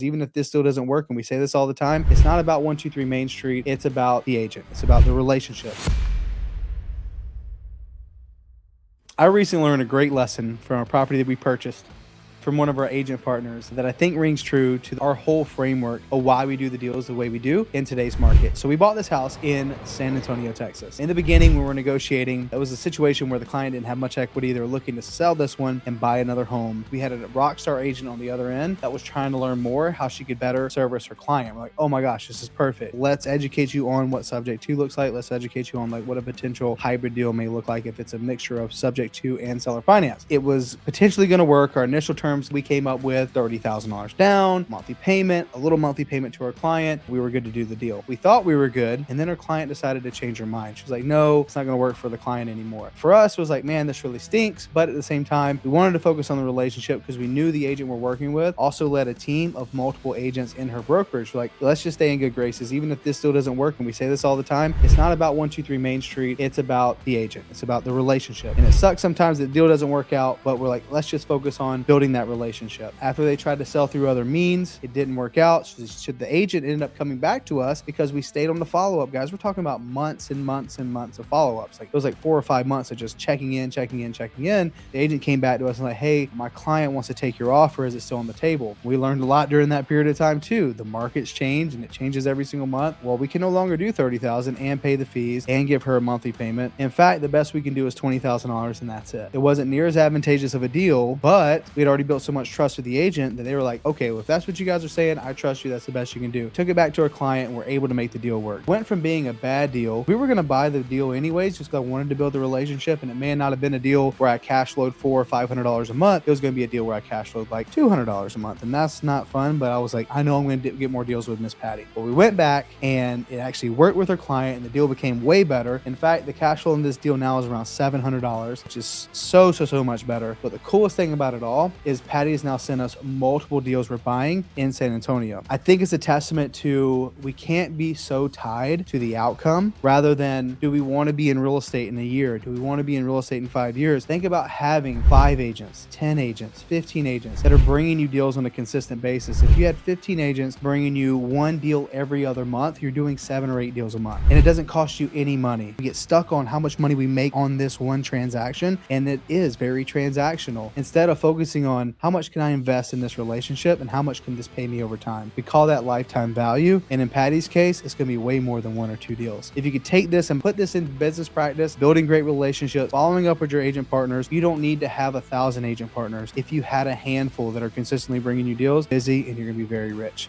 Even if this still doesn't work, and we say this all the time, it's not about 123 Main Street. It's about the agent. It's about the relationship. I recently learned a great lesson from a property that we purchased from one of our agent partners that I think rings true to our whole framework of why we do the deals the way we do in today's market. So we bought this house in San Antonio, Texas. In the beginning, we were negotiating. That was a situation where the client didn't have much equity. They were looking to sell this one and buy another home. We had a rock star agent on the other end that was trying to learn more how she could better service her client. We're like, oh my gosh, this is perfect. Let's educate you on what subject to looks like. Let's educate you on like what a potential hybrid deal may look like if it's a mixture of subject to and seller finance. It was potentially going to work. Our initial terms we came up with $30,000 down, monthly payment, a little monthly payment to our client. We were good to do the deal. We thought we were good, and then our client decided to change her mind. She was like, no, it's not going to work for the client anymore. For us, it was like, man, this really stinks. But at the same time, we wanted to focus on the relationship because we knew the agent we're working with also led a team of multiple agents in her brokerage. We're like, let's just stay in good graces. Even if this still doesn't work, and we say this all the time, it's not about 123 Main Street. It's about the agent. It's about the relationship. And it sucks sometimes that the deal doesn't work out, but we're like, let's just focus on building that relationship. After they tried to sell through other means, it didn't work out. So the agent ended up coming back to us because we stayed on the follow-up, guys. We're talking about months and months and months of follow-ups. Like it was like 4 or 5 months of just checking in. The agent came back to us and like, hey, my client wants to take your offer. Is it still on the table? We learned a lot during that period of time too. The market's changed and it changes every single month. Well, we can no longer do $30,000 and pay the fees and give her a monthly payment. In fact, the best we can do is $20,000 and that's it. It wasn't near as advantageous of a deal, but we'd already built so much trust with the agent that they were like, okay, well, if that's what you guys are saying, I trust you. That's the best you can do. Took it back to our client and we're able to make the deal work. Went from being a bad deal. We were going to buy the deal anyways, just because I wanted to build the relationship, and it may not have been a deal where I cash flowed $400 or $500 a month. It was going to be a deal where I cash flowed like $200 a month, and that's not fun. But I was like, I know I'm going to get more deals with Miss Patty. But we went back and it actually worked with her client, and the deal became way better. In fact, the cash flow in this deal now is around $700, which is so much better. But the coolest thing about it all is Patty has now sent us multiple deals we're buying in San Antonio. I think it's a testament to we can't be so tied to the outcome rather than do we want to be in real estate in a year? Do we want to be in real estate in 5 years? Think about having 5 agents, 10 agents, 15 agents that are bringing you deals on a consistent basis. If you had 15 agents bringing you one deal every other month, you're doing 7 or 8 deals a month, and it doesn't cost you any money. We get stuck on how much money we make on this one transaction, and it is very transactional. Instead of focusing on how much can I invest in this relationship and how much can this pay me over time, we call that lifetime value. And in Patty's case, it's going to be way more than 1 or 2 deals. If you could take this and put this into business practice, building great relationships, following up with your agent partners, you don't need to have 1,000 agent partners. If you had a handful that are consistently bringing you deals, busy, and you're going to be very rich.